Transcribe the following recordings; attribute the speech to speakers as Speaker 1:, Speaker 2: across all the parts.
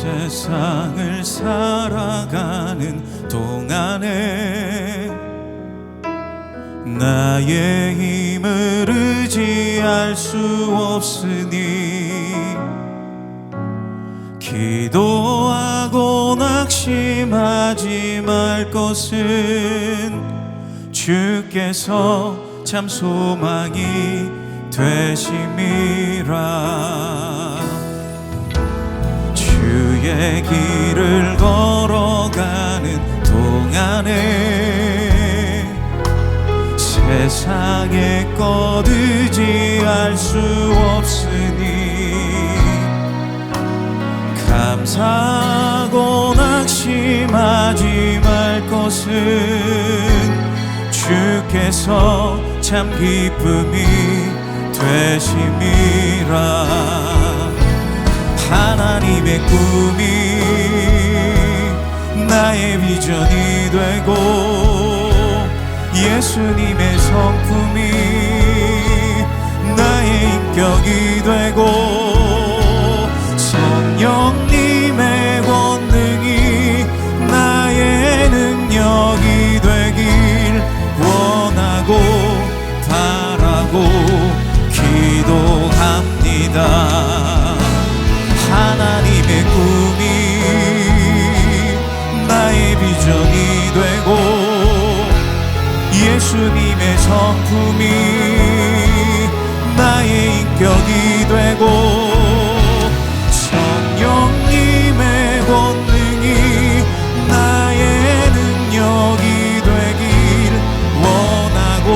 Speaker 1: 세상을 살아가는 동안에 나의 힘을 의지할 수 없으니 기도하고 낙심하지 말 것은 주께서 참 소망이 되심이라. 주의 길을 걸어가는 동안에 세상의 것 의지할 수 없으니 감사하고 낙심하지 말 것은 주께서 참 기쁨이 되심이라. 하나님의 꿈이 나의 비전이 되고 예수님의 성품이 나의 인격이 되고 성령님의 권능이 나의 능력이 되길 원하고 바라고 기도합니다. 하나님의 꿈이 나의 비전이 되고 예수님의 성품이 나의 인격이 되고 성령님의 권능이 나의 능력이 되길 원하고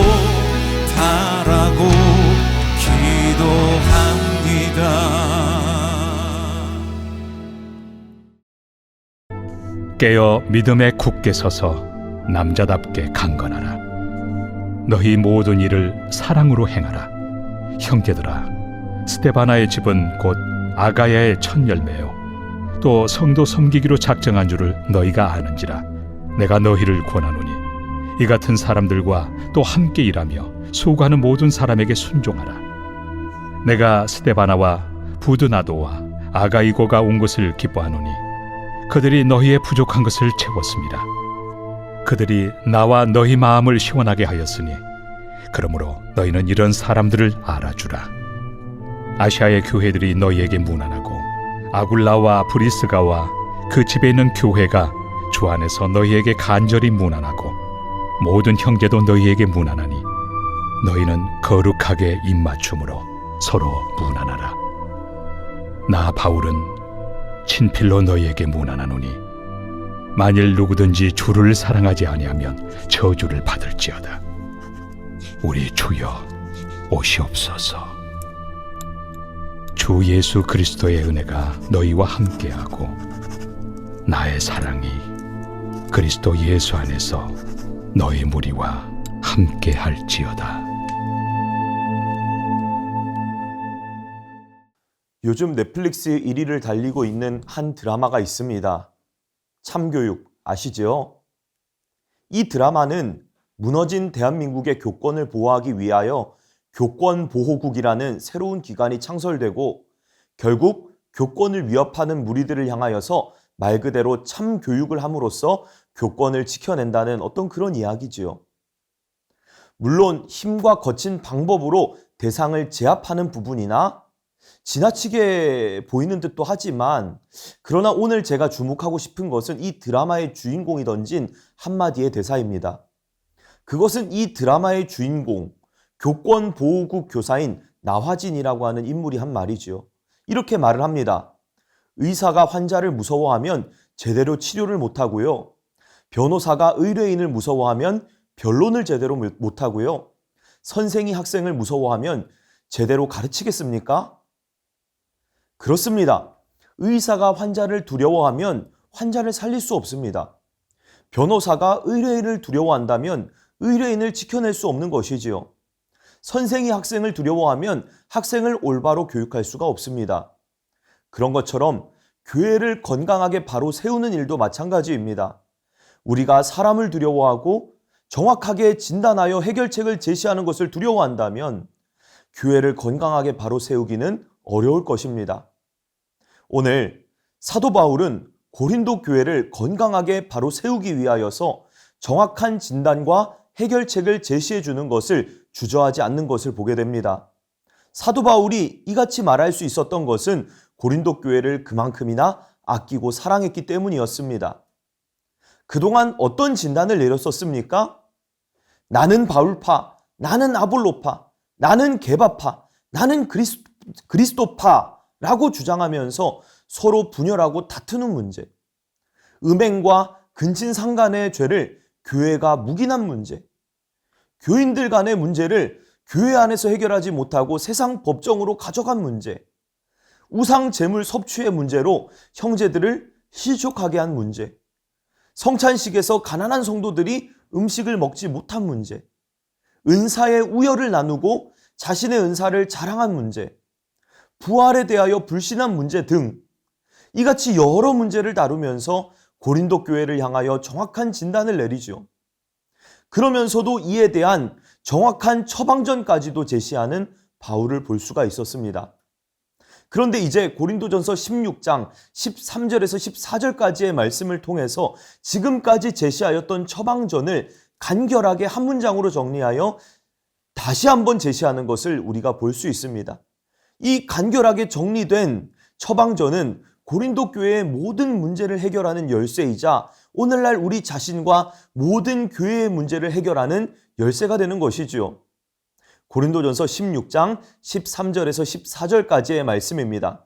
Speaker 1: 바라고 기도합니다.
Speaker 2: 깨어 믿음에 굳게 서서 남자답게 강건하라. 너희 모든 일을 사랑으로 행하라. 형제들아, 스데바나의 집은 곧 아가야의 첫 열매요 또 성도 섬기기로 작정한 줄을 너희가 아는지라. 내가 너희를 권하노니 이 같은 사람들과 또 함께 일하며 수고하는 모든 사람에게 순종하라. 내가 스데바나와 부드나도와 아가이고가 온 것을 기뻐하노니 그들이 너희의 부족한 것을 채웠습니다. 그들이 나와 너희 마음을 시원하게 하였으니 그러므로 너희는 이런 사람들을 알아주라. 아시아의 교회들이 너희에게 문안하고 아굴라와 브리스가와 그 집에 있는 교회가 주 안에서 너희에게 간절히 문안하고 모든 형제도 너희에게 문안하니 너희는 거룩하게 입맞춤으로 서로 문안하라. 나 바울은 친필로 너희에게 문안하노니 만일 누구든지 주를 사랑하지 아니하면 저주를 받을지어다. 우리 주여 오시옵소서. 주 예수 그리스도의 은혜가 너희와 함께하고 나의 사랑이 그리스도 예수 안에서 너희 무리와 함께할지어다.
Speaker 3: 요즘 넷플릭스 1위를 달리고 있는 한 드라마가 있습니다. 참교육 아시죠? 이 드라마는 무너진 대한민국의 교권을 보호하기 위하여 교권보호국이라는 새로운 기관이 창설되고 결국 교권을 위협하는 무리들을 향하여서 말 그대로 참교육을 함으로써 교권을 지켜낸다는 어떤 그런 이야기지요. 물론 힘과 거친 방법으로 대상을 제압하는 부분이나 지나치게 보이는 듯도 하지만 그러나 오늘 제가 주목하고 싶은 것은 이 드라마의 주인공이 던진 한마디의 대사입니다. 그것은 이 드라마의 주인공, 교권보호국 교사인 나화진이라고 하는 인물이 한 말이지요. 이렇게 말을 합니다. 의사가 환자를 무서워하면 제대로 치료를 못하고요. 변호사가 의뢰인을 무서워하면 변론을 제대로 못하고요. 선생이 학생을 무서워하면 제대로 가르치겠습니까? 그렇습니다. 의사가 환자를 두려워하면 환자를 살릴 수 없습니다. 변호사가 의뢰인을 두려워한다면 의뢰인을 지켜낼 수 없는 것이지요. 선생이 학생을 두려워하면 학생을 올바로 교육할 수가 없습니다. 그런 것처럼 교회를 건강하게 바로 세우는 일도 마찬가지입니다. 우리가 사람을 두려워하고 정확하게 진단하여 해결책을 제시하는 것을 두려워한다면 교회를 건강하게 바로 세우기는 어려울 것입니다. 오늘 사도 바울은 고린도 교회를 건강하게 바로 세우기 위하여서 정확한 진단과 해결책을 제시해 주는 것을 주저하지 않는 것을 보게 됩니다. 사도 바울이 이같이 말할 수 있었던 것은 고린도 교회를 그만큼이나 아끼고 사랑했기 때문이었습니다. 그동안 어떤 진단을 내렸었습니까? 나는 바울파, 나는 아볼로파, 나는 게바파, 나는 그리스도파라고 주장하면서 서로 분열하고 다투는 문제, 음행과 근친상간의 죄를 교회가 묵인한 문제, 교인들 간의 문제를 교회 안에서 해결하지 못하고 세상 법정으로 가져간 문제, 우상 제물 섭취의 문제로 형제들을 실족하게 한 문제, 성찬식에서 가난한 성도들이 음식을 먹지 못한 문제, 은사의 우열을 나누고 자신의 은사를 자랑한 문제, 부활에 대하여 불신한 문제 등 이같이 여러 문제를 다루면서 고린도 교회를 향하여 정확한 진단을 내리죠. 그러면서도 이에 대한 정확한 처방전까지도 제시하는 바울을 볼 수가 있었습니다. 그런데 이제 고린도전서 16장 13절에서 14절까지의 말씀을 통해서 지금까지 제시하였던 처방전을 간결하게 한 문장으로 정리하여 다시 한번 제시하는 것을 우리가 볼 수 있습니다. 이 간결하게 정리된 처방전은 고린도 교회의 모든 문제를 해결하는 열쇠이자 오늘날 우리 자신과 모든 교회의 문제를 해결하는 열쇠가 되는 것이지요. 고린도전서 16장 13절에서 14절까지의 말씀입니다.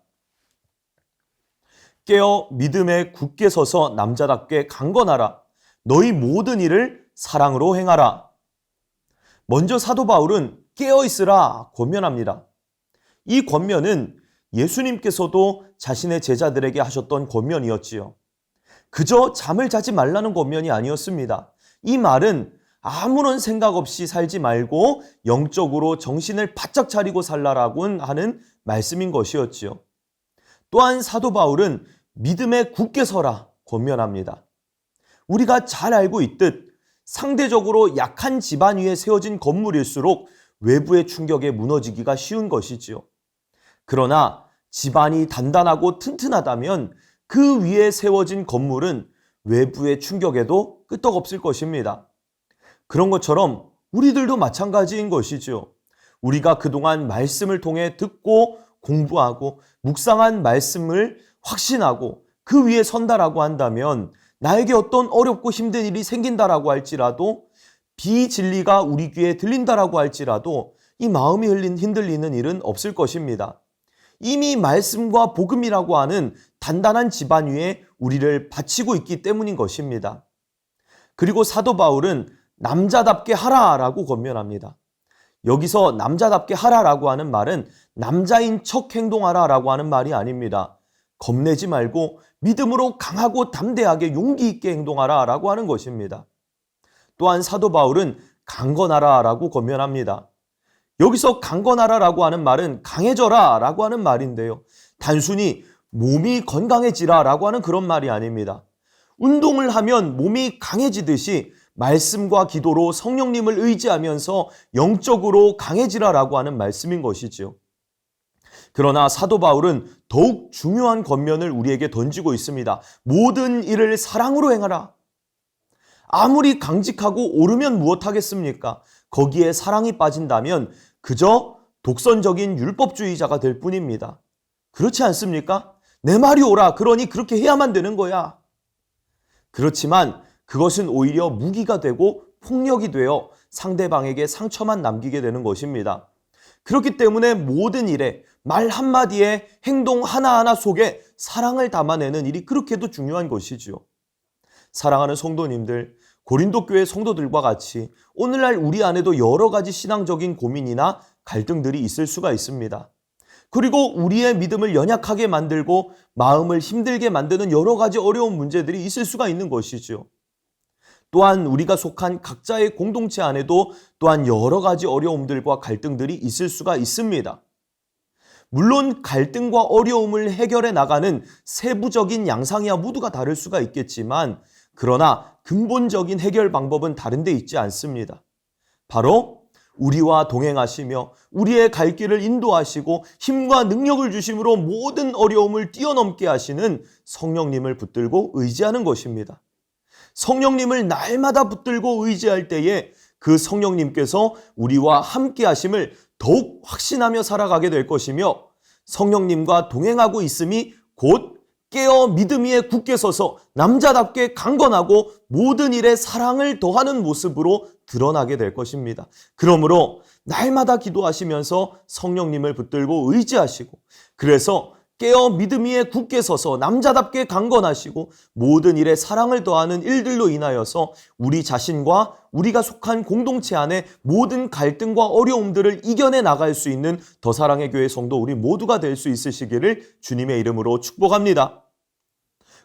Speaker 3: 깨어 믿음에 굳게 서서 남자답게 강건하라. 너희 모든 일을 사랑으로 행하라. 먼저 사도 바울은 깨어 있으라 권면합니다. 이 권면은 예수님께서도 자신의 제자들에게 하셨던 권면이었지요. 그저 잠을 자지 말라는 권면이 아니었습니다. 이 말은 아무런 생각 없이 살지 말고 영적으로 정신을 바짝 차리고 살라라고 하는 말씀인 것이었지요. 또한 사도 바울은 믿음에 굳게 서라 권면합니다. 우리가 잘 알고 있듯 상대적으로 약한 지반 위에 세워진 건물일수록 외부의 충격에 무너지기가 쉬운 것이지요. 그러나 지반이 단단하고 튼튼하다면 그 위에 세워진 건물은 외부의 충격에도 끄떡없을 것입니다. 그런 것처럼 우리들도 마찬가지인 것이죠. 우리가 그동안 말씀을 통해 듣고 공부하고 묵상한 말씀을 확신하고 그 위에 선다라고 한다면 나에게 어떤 어렵고 힘든 일이 생긴다라고 할지라도 비진리가 우리 귀에 들린다라고 할지라도 이 마음이 흔들리는 일은 없을 것입니다. 이미 말씀과 복음이라고 하는 단단한 지반 위에 우리를 바치고 있기 때문인 것입니다. 그리고 사도 바울은 남자답게 하라라고 권면합니다. 여기서 남자답게 하라라고 하는 말은 남자인 척 행동하라라고 하는 말이 아닙니다. 겁내지 말고 믿음으로 강하고 담대하게 용기 있게 행동하라라고 하는 것입니다. 또한 사도 바울은 강건하라라고 권면합니다. 여기서 강건하라라고 하는 말은 강해져라라고 하는 말인데요. 단순히 몸이 건강해지라라고 하는 그런 말이 아닙니다. 운동을 하면 몸이 강해지듯이 말씀과 기도로 성령님을 의지하면서 영적으로 강해지라라고 하는 말씀인 것이지요. 그러나 사도 바울은 더욱 중요한 권면을 우리에게 던지고 있습니다. 모든 일을 사랑으로 행하라. 아무리 강직하고 옳으면 무엇하겠습니까? 거기에 사랑이 빠진다면 그저 독선적인 율법주의자가 될 뿐입니다. 그렇지 않습니까? 내 말이 옳아. 그러니 그렇게 해야만 되는 거야. 그렇지만 그것은 오히려 무기가 되고 폭력이 되어 상대방에게 상처만 남기게 되는 것입니다. 그렇기 때문에 모든 일에 말 한마디에 행동 하나하나 속에 사랑을 담아내는 일이 그렇게도 중요한 것이지요. 사랑하는 성도님들, 고린도 교회 성도들과 같이 오늘날 우리 안에도 여러 가지 신앙적인 고민이나 갈등들이 있을 수가 있습니다. 그리고 우리의 믿음을 연약하게 만들고 마음을 힘들게 만드는 여러 가지 어려운 문제들이 있을 수가 있는 것이지요. 또한 우리가 속한 각자의 공동체 안에도 또한 여러 가지 어려움들과 갈등들이 있을 수가 있습니다. 물론 갈등과 어려움을 해결해 나가는 세부적인 양상이야 모두가 다를 수가 있겠지만 그러나 근본적인 해결 방법은 다른 데 있지 않습니다. 바로 우리와 동행하시며 우리의 갈 길을 인도하시고 힘과 능력을 주심으로 모든 어려움을 뛰어넘게 하시는 성령님을 붙들고 의지하는 것입니다. 성령님을 날마다 붙들고 의지할 때에 그 성령님께서 우리와 함께 하심을 더욱 확신하며 살아가게 될 것이며, 성령님과 동행하고 있음이 곧 깨어 믿음 위에 굳게 서서 남자답게 강건하고 모든 일에 사랑을 더하는 모습으로 드러나게 될 것입니다. 그러므로 날마다 기도하시면서 성령님을 붙들고 의지하시고, 그래서 깨어 믿음 위에 굳게 서서 남자답게 강건하시고 모든 일에 사랑을 더하는 일들로 인하여서 우리 자신과 우리가 속한 공동체 안에 모든 갈등과 어려움들을 이겨내 나갈 수 있는 더 사랑의 교회 성도 우리 모두가 될 수 있으시기를 주님의 이름으로 축복합니다.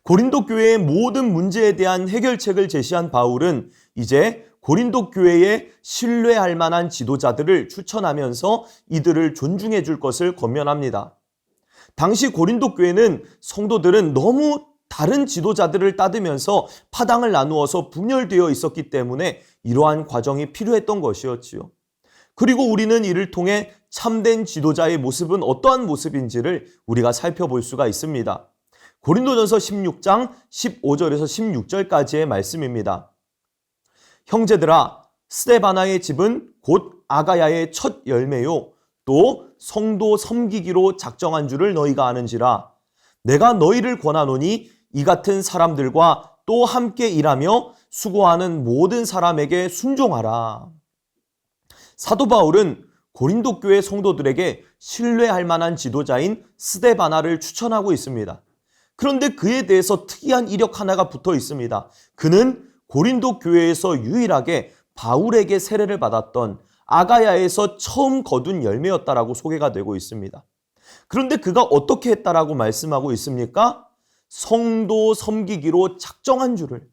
Speaker 3: 고린도 교회의 모든 문제에 대한 해결책을 제시한 바울은 이제 고린도 교회에 신뢰할 만한 지도자들을 추천하면서 이들을 존중해 줄 것을 권면합니다. 당시 고린도 교회는 성도들은 너무 다른 지도자들을 따르면서 파당을 나누어서 분열되어 있었기 때문에 이러한 과정이 필요했던 것이었지요. 그리고 우리는 이를 통해 참된 지도자의 모습은 어떠한 모습인지를 우리가 살펴볼 수가 있습니다. 고린도전서 16장 15절에서 16절까지의 말씀입니다. 형제들아, 스데바나의 집은 곧 아가야의 첫 열매요 또 성도 섬기기로 작정한 줄을 너희가 아는지라. 내가 너희를 권하노니 이 같은 사람들과 또 함께 일하며 수고하는 모든 사람에게 순종하라. 사도 바울은 고린도 교회 성도들에게 신뢰할 만한 지도자인 스데바나를 추천하고 있습니다. 그런데 그에 대해서 특이한 이력 하나가 붙어 있습니다. 그는 고린도 교회에서 유일하게 바울에게 세례를 받았던 아가야에서 처음 거둔 열매였다라고 소개가 되고 있습니다. 그런데 그가 어떻게 했다라고 말씀하고 있습니까? 성도 섬기기로 작정한 줄을.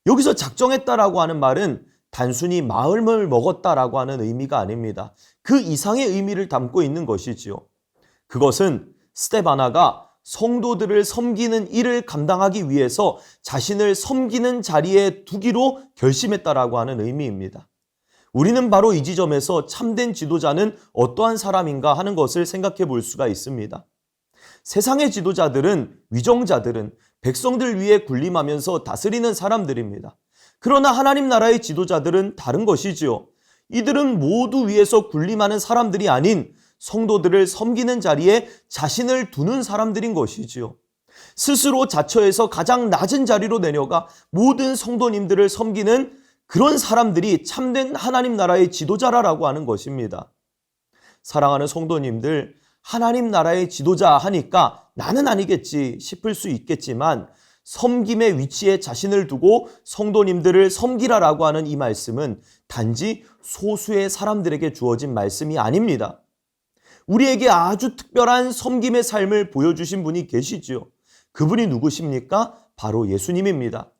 Speaker 3: 여기서 작정했다라고 하는 말은 단순히 마음을 먹었다라고 하는 의미가 아닙니다. 그 이상의 의미를 담고 있는 것이지요. 그것은 스데바나가 성도들을 섬기는 일을 감당하기 위해서 자신을 섬기는 자리에 두기로 결심했다라고 하는 의미입니다. 우리는 바로 이 지점에서 참된 지도자는 어떠한 사람인가 하는 것을 생각해 볼 수가 있습니다. 세상의 지도자들은, 위정자들은 백성들 위에 군림하면서 다스리는 사람들입니다. 그러나 하나님 나라의 지도자들은 다른 것이지요. 이들은 모두 위에서 군림하는 사람들이 아닌 성도들을 섬기는 자리에 자신을 두는 사람들인 것이지요. 스스로 자처해서 가장 낮은 자리로 내려가 모든 성도님들을 섬기는 그런 사람들이 참된 하나님 나라의 지도자라고 하는 것입니다. 사랑하는 성도님들, 하나님 나라의 지도자 하니까 나는 아니겠지 싶을 수 있겠지만 섬김의 위치에 자신을 두고 성도님들을 섬기라라고 하는 이 말씀은 단지 소수의 사람들에게 주어진 말씀이 아닙니다. 우리에게 아주 특별한 섬김의 삶을 보여주신 분이 계시지요. 그분이 누구십니까? 바로 예수님입니다.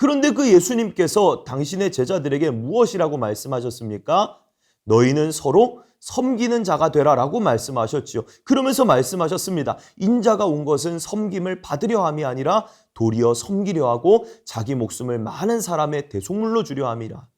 Speaker 3: 그런데 그 예수님께서 당신의 제자들에게 무엇이라고 말씀하셨습니까? 너희는 서로 섬기는 자가 되라라고 말씀하셨지요. 그러면서 말씀하셨습니다. 인자가 온 것은 섬김을 받으려 함이 아니라 도리어 섬기려 하고 자기 목숨을 많은 사람의 대속물로 주려 함이라.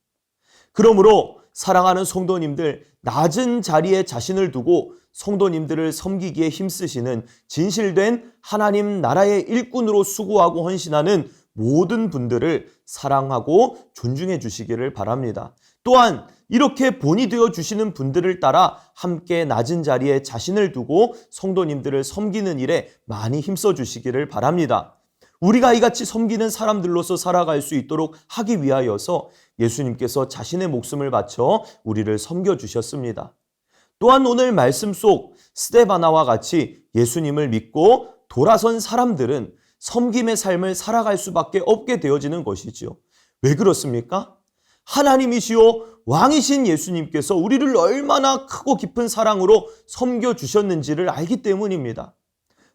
Speaker 3: 그러므로 사랑하는 성도님들, 낮은 자리에 자신을 두고 성도님들을 섬기기에 힘쓰시는 진실된 하나님 나라의 일꾼으로 수고하고 헌신하는 모든 분들을 사랑하고 존중해 주시기를 바랍니다. 또한 이렇게 본이 되어 주시는 분들을 따라 함께 낮은 자리에 자신을 두고 성도님들을 섬기는 일에 많이 힘써 주시기를 바랍니다. 우리가 이같이 섬기는 사람들로서 살아갈 수 있도록 하기 위하여서 예수님께서 자신의 목숨을 바쳐 우리를 섬겨 주셨습니다. 또한 오늘 말씀 속 스데바나와 같이 예수님을 믿고 돌아선 사람들은 섬김의 삶을 살아갈 수밖에 없게 되어지는 것이지요. 왜 그렇습니까? 하나님이시요 왕이신 예수님께서 우리를 얼마나 크고 깊은 사랑으로 섬겨주셨는지를 알기 때문입니다.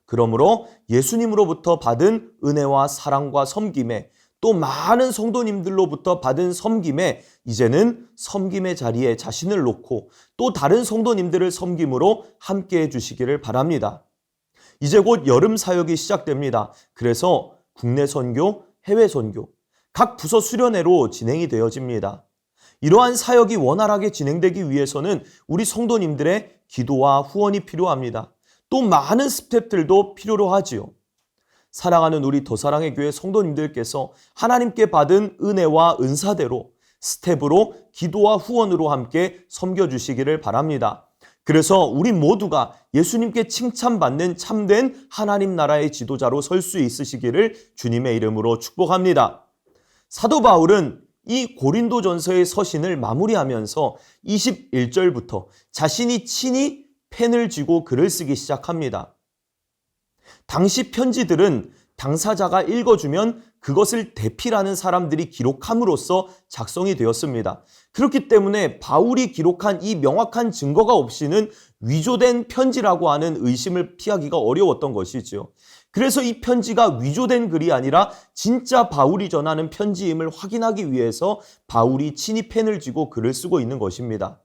Speaker 3: 그러므로 예수님으로부터 받은 은혜와 사랑과 섬김에, 또 많은 성도님들로부터 받은 섬김에 이제는 섬김의 자리에 자신을 놓고 또 다른 성도님들을 섬김으로 함께해 주시기를 바랍니다. 이제 곧 여름 사역이 시작됩니다. 그래서 국내 선교, 해외 선교, 각 부서 수련회로 진행이 되어집니다. 이러한 사역이 원활하게 진행되기 위해서는 우리 성도님들의 기도와 후원이 필요합니다. 또 많은 스텝들도 필요로 하지요. 사랑하는 우리 더사랑의 교회 성도님들께서 하나님께 받은 은혜와 은사대로 스텝으로 기도와 후원으로 함께 섬겨주시기를 바랍니다. 그래서 우리 모두가 예수님께 칭찬받는 참된 하나님 나라의 지도자로 설 수 있으시기를 주님의 이름으로 축복합니다. 사도 바울은 이 고린도전서의 서신을 마무리하면서 21절부터 자신이 친히 펜을 쥐고 글을 쓰기 시작합니다. 당시 편지들은 당사자가 읽어주면 그것을 대필하는 사람들이 기록함으로써 작성이 되었습니다. 그렇기 때문에 바울이 기록한 이 명확한 증거가 없이는 위조된 편지라고 하는 의심을 피하기가 어려웠던 것이지요. 그래서 이 편지가 위조된 글이 아니라 진짜 바울이 전하는 편지임을 확인하기 위해서 바울이 친히 펜을 쥐고 글을 쓰고 있는 것입니다.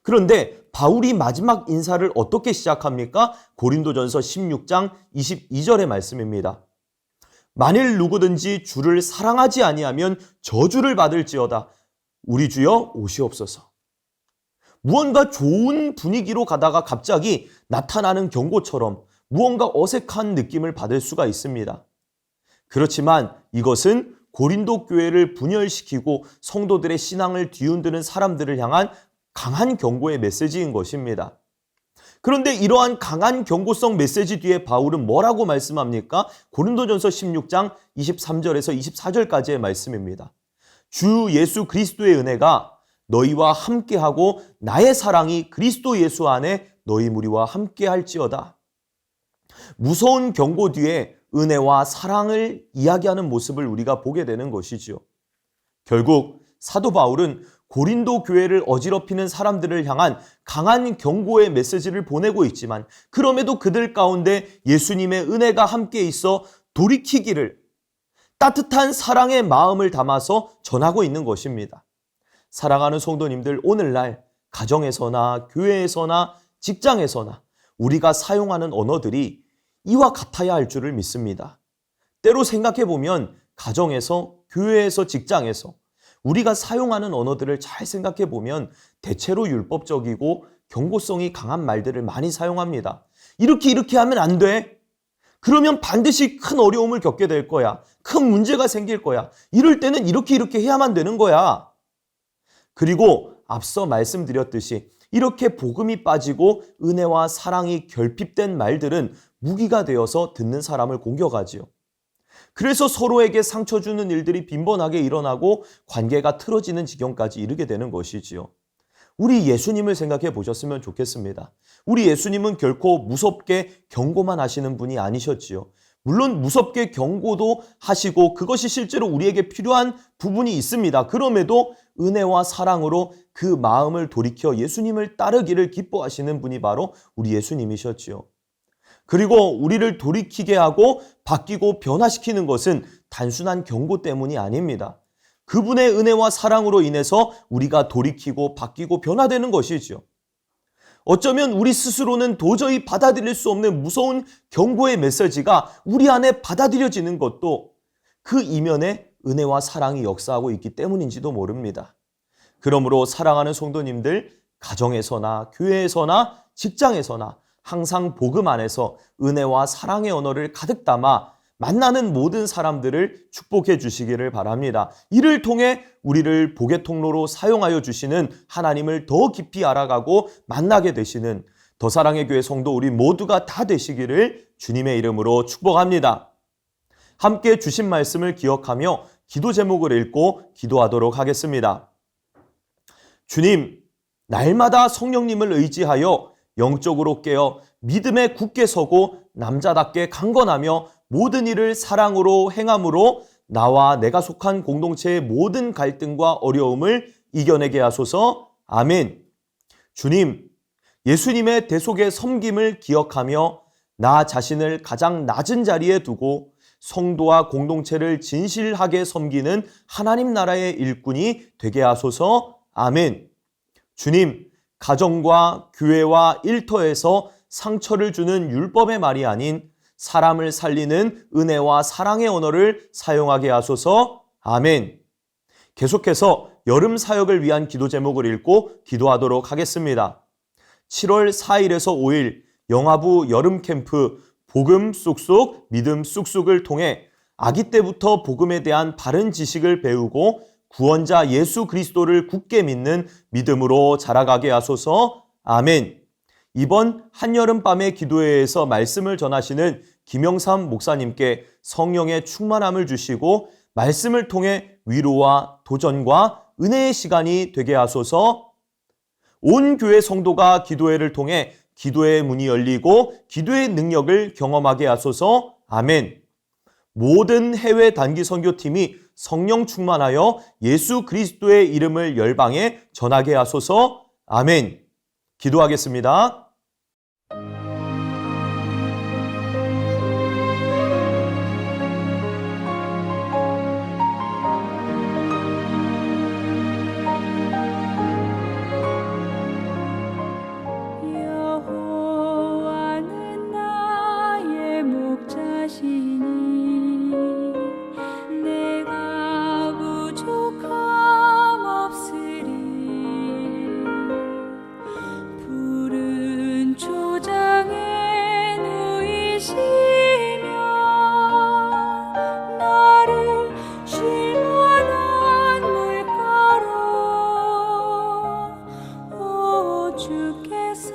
Speaker 3: 그런데 바울이 마지막 인사를 어떻게 시작합니까? 고린도전서 16장 22절의 말씀입니다. 만일 누구든지 주를 사랑하지 아니하면 저주를 받을지어다. 우리 주여 오시옵소서. 무언가 좋은 분위기로 가다가 갑자기 나타나는 경고처럼 무언가 어색한 느낌을 받을 수가 있습니다. 그렇지만 이것은 고린도 교회를 분열시키고 성도들의 신앙을 뒤흔드는 사람들을 향한 강한 경고의 메시지인 것입니다. 그런데 이러한 강한 경고성 메시지 뒤에 바울은 뭐라고 말씀합니까? 고린도전서 16장 23절에서 24절까지의 말씀입니다. 주 예수 그리스도의 은혜가 너희와 함께하고 나의 사랑이 그리스도 예수 안에 너희 무리와 함께할지어다. 무서운 경고 뒤에 은혜와 사랑을 이야기하는 모습을 우리가 보게 되는 것이죠. 결국 사도 바울은 고린도 교회를 어지럽히는 사람들을 향한 강한 경고의 메시지를 보내고 있지만 그럼에도 그들 가운데 예수님의 은혜가 함께 있어 돌이키기를 따뜻한 사랑의 마음을 담아서 전하고 있는 것입니다. 사랑하는 성도님들, 오늘날 가정에서나 교회에서나 직장에서나 우리가 사용하는 언어들이 이와 같아야 할 줄을 믿습니다. 때로 생각해 보면 가정에서, 교회에서, 직장에서 우리가 사용하는 언어들을 잘 생각해 보면 대체로 율법적이고 경고성이 강한 말들을 많이 사용합니다. 이렇게 하면 안 돼. 그러면 반드시 큰 어려움을 겪게 될 거야. 큰 문제가 생길 거야. 이럴 때는 이렇게 해야만 되는 거야. 그리고 앞서 말씀드렸듯이 이렇게 복음이 빠지고 은혜와 사랑이 결핍된 말들은 무기가 되어서 듣는 사람을 공격하지요. 그래서 서로에게 상처 주는 일들이 빈번하게 일어나고 관계가 틀어지는 지경까지 이르게 되는 것이지요. 우리 예수님을 생각해 보셨으면 좋겠습니다. 우리 예수님은 결코 무섭게 경고만 하시는 분이 아니셨지요. 물론 무섭게 경고도 하시고 그것이 실제로 우리에게 필요한 부분이 있습니다. 그럼에도 은혜와 사랑으로 그 마음을 돌이켜 예수님을 따르기를 기뻐하시는 분이 바로 우리 예수님이셨지요. 그리고 우리를 돌이키게 하고 바뀌고 변화시키는 것은 단순한 경고 때문이 아닙니다. 그분의 은혜와 사랑으로 인해서 우리가 돌이키고 바뀌고 변화되는 것이죠. 어쩌면 우리 스스로는 도저히 받아들일 수 없는 무서운 경고의 메시지가 우리 안에 받아들여지는 것도 그 이면에 은혜와 사랑이 역사하고 있기 때문인지도 모릅니다. 그러므로 사랑하는 성도님들, 가정에서나 교회에서나 직장에서나 항상 복음 안에서 은혜와 사랑의 언어를 가득 담아 만나는 모든 사람들을 축복해 주시기를 바랍니다. 이를 통해 우리를 복의 통로로 사용하여 주시는 하나님을 더 깊이 알아가고 만나게 되시는 더사랑의 교회 성도 우리 모두가 다 되시기를 주님의 이름으로 축복합니다. 함께 주신 말씀을 기억하며 기도 제목을 읽고 기도하도록 하겠습니다. 주님, 날마다 성령님을 의지하여 영적으로 깨어 믿음에 굳게 서고 남자답게 강건하며 모든 일을 사랑으로 행함으로 나와 내가 속한 공동체의 모든 갈등과 어려움을 이겨내게 하소서. 아멘. 주님, 예수님의 대속의 섬김을 기억하며 나 자신을 가장 낮은 자리에 두고 성도와 공동체를 진실하게 섬기는 하나님 나라의 일꾼이 되게 하소서. 아멘. 주님, 가정과 교회와 일터에서 상처를 주는 율법의 말이 아닌 사람을 살리는 은혜와 사랑의 언어를 사용하게 하소서. 아멘. 계속해서 여름 사역을 위한 기도 제목을 읽고 기도하도록 하겠습니다. 7월 4일에서 5일 영화부 여름 캠프 복음 쑥쑥 믿음 쑥쑥을 통해 아기 때부터 복음에 대한 바른 지식을 배우고 구원자 예수 그리스도를 굳게 믿는 믿음으로 자라가게 하소서. 아멘. 이번 한여름밤의 기도회에서 말씀을 전하시는 김영삼 목사님께 성령의 충만함을 주시고 말씀을 통해 위로와 도전과 은혜의 시간이 되게 하소서. 온 교회 성도가 기도회를 통해 기도의 문이 열리고 기도의 능력을 경험하게 하소서. 아멘. 모든 해외 단기 선교팀이 성령 충만하여 예수 그리스도의 이름을 열방에 전하게 하소서. 아멘. 기도하겠습니다.
Speaker 4: 여호와는 나의 목자시니 내가 부족함 없으리. 푸른 초장에 누이시며 나를 쉴만한 물가로 오 주께서